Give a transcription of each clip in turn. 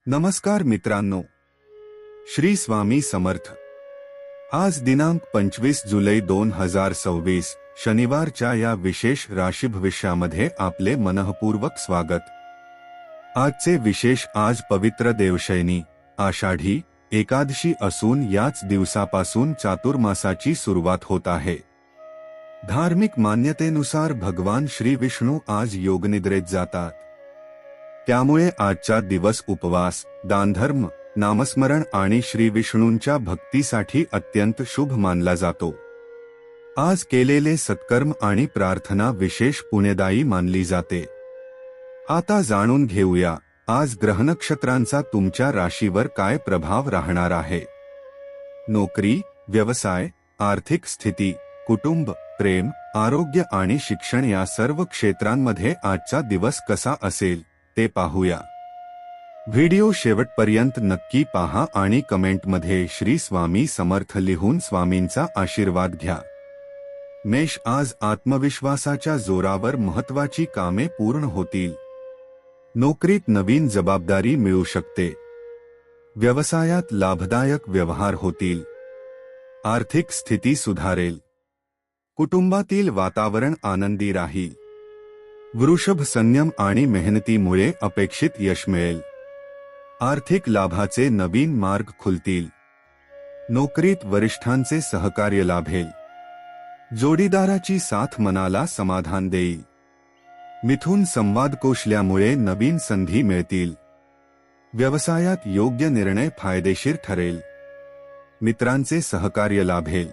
नमस्कार मित्रांनो, श्री स्वामी समर्थ। आज दिनांक 25 जुलै 2026 शनिवारच्या या विशेष राशी भविष्यामध्ये आपले मनःपूर्वक स्वागत। आजचे विशेष आज पवित्र देवशयनी आषाढी एकादशी असून याच दिवसापासून चातुर्मासाची सुरुवात होत आहे। धार्मिक मान्यतेनुसार भगवान श्री विष्णू आज योगनिद्रेत जातात, त्यामुळे आजचा दिवस उपवास, दानधर्म, नामस्मरण आणि श्री विष्णूंच्या भक्तीसाठी अत्यंत शुभ मानला जातो। आज केलेले सत्कर्म आणि प्रार्थना विशेष पुण्यदायी मानली जाते। आता जाणून घेऊया आज ग्रह नक्षत्रांचा तुमच्या राशीवर काय प्रभाव राहणार आहे। नोकरी, व्यवसाय, आर्थिक स्थिती, कुटुंब, प्रेम, आरोग्य आणि शिक्षण या सर्व क्षेत्रांमध्ये आजचा दिवस कसा असेल ते पाहूया। व्हिडिओ शेवटपर्यंत नक्की पहा आणि कमेंटमध्ये श्री स्वामी समर्थ लिहून स्वामींचा आशीर्वाद घ्या। मेष, आज आत्मविश्वासाच्या जोरावर महत्त्वाची कामे पूर्ण होतील। नोकरीत नवीन जबाबदारी मिळू शकते। व्यवसायात लाभदायक व्यवहार होतील। आर्थिक स्थिती सुधारेल। कुटुंबातील वातावरण आनंदी राहील। वृषभ, संयम आणि मेहनतीमुळे अपेक्षित यश मिळेल। आर्थिक लाभाचे नवीन मार्ग खुलतील। नोकरीत वरिष्ठांचे सहकार्य लाभेल। जोडीदाराची साथ मनाला समाधान देईल। मिथुन, संवाद कौशल्यामुळे नवीन संधी मिळतील। व्यवसायात योग्य निर्णय फायदेशीर ठरेल। मित्रांचे सहकार्य लाभेल।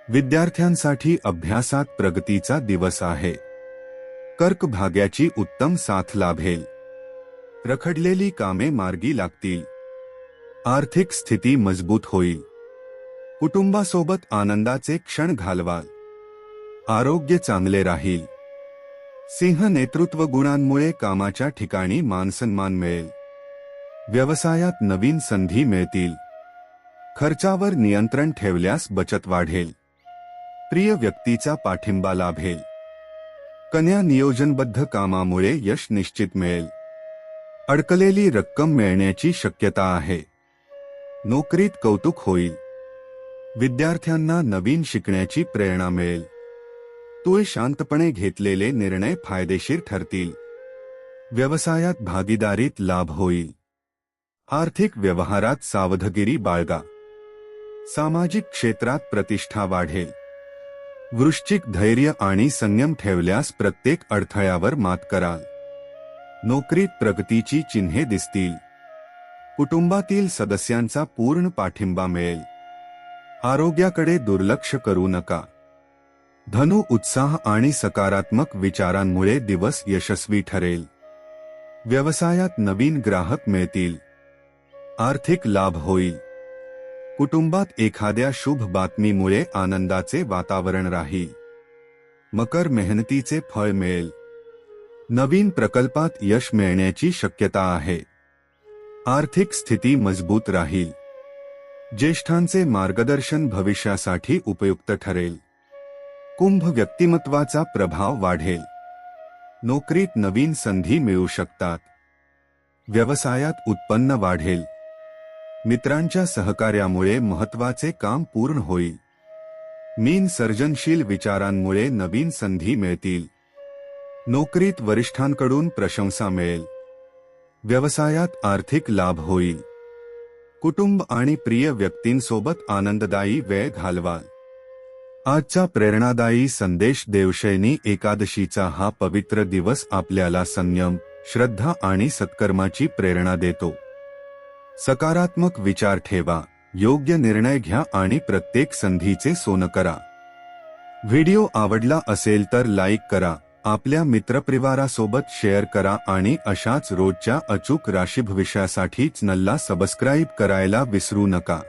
विद्यार्थ्यांसाठी अभ्यासात प्रगतीचा दिवस आहे। कर्क, भाग्याची उत्तम साथ लाभेल। रखडलेली कामे मार्गी लागतील। आर्थिक स्थिती मजबूत होईल। कुटुंबासोबत आनंदाचे क्षण घालवाल। आरोग्य चांगले राहील। सिंह, नेतृत्व गुणांमुळे कामाच्या ठिकाणी मानसन्मान मिळेल। व्यवसायात नवीन संधी मिळतील। खर्चावर नियंत्रण ठेवल्यास बचत वाढेल। प्रिय व्यक्तीचा पाठिंबा लाभेल। कन्या, नियोजनबद्ध कामामुळे यश निश्चित मिळेल। अडकलेली रक्कम मिळण्याची शक्यता आहे। नोकरीत कौतुक होईल। विद्यार्थ्यांना नवीन शिकण्याची प्रेरणा मिळेल। तुळ, शांतपणे घेतलेले निर्णय फायदेशीर ठरतील। व्यवसायात भागीदारीत लाभ होईल। आर्थिक व्यवहारात सावधगिरी बाळगा। सामाजिक क्षेत्रात प्रतिष्ठा वाढेल। वृश्चिक, धैर्य आणि संयम ठेवल्यास प्रत्येक अडथळ्यावर मात कराल। नोकरीत प्रगतीची चिन्हे दिसतील। कुटुंबातील सदस्यांचा पूर्ण पाठिंबा मिळेल। आरोग्याकडे दुर्लक्ष करू नका। धनु, उत्साह आणि सकारात्मक विचारांमुळे दिवस यशस्वी ठरेल। व्यवसायात नवीन ग्राहक मिळतील। आर्थिक लाभ होईल। कुटुंबात एखाद्या शुभ बातमीमुळे आनंदाचे वातावरण राहील। मकर, मेहनतीचे फळ मिळेल। नवीन प्रकल्पात यश मिळण्याची शक्यता आहे। आर्थिक स्थिती मजबूत राहील। ज्येष्ठांचे मार्गदर्शन भविष्यासाठी उपयुक्त ठरेल। कुंभ, व्यक्तिमत्वाचा प्रभाव वाढेल। नोकरीत नवीन संधी मिळू शकतात। व्यवसायात उत्पन्न वाढेल। मित्रांच्या सहकार्यामुळे महत्त्वाचे काम पूर्ण होईल। मीन, सर्जनशील विचारांमुळे नवीन संधी मिळतील। नोकरीत वरिष्ठांकडून प्रशंसा मिळेल। व्यवसायात आर्थिक लाभ होईल। कुटुंब आणि प्रिय व्यक्तींसोबत आनंददायी वेळ घालवाल। आजचा प्रेरणादायी संदेश, देवशयनी एकादशीचा हा पवित्र दिवस आपल्याला संयम, श्रद्धा आणि सत्कर्माची प्रेरणा देतो। सकारात्मक विचार ठेवा, योग्य निर्णय घ्या आणि प्रत्येक संधीचे सोनं करा। व्हिडिओ आवडला असेल तर लाईक करा, आपल्या मित्रपरिवारासोबत शेअर करा आणि अशाच रोजच्या अचूक राशी भविष्यासाठी चॅनलला सबस्क्राईब करायला विसरू नका।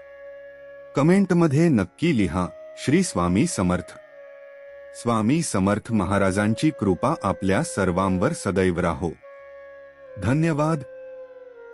कमेंटमध्ये नक्की लिहा, श्री स्वामी समर्थ। स्वामी समर्थ महाराजांची कृपा आपल्या सर्वांवर सदैव राहो। धन्यवाद।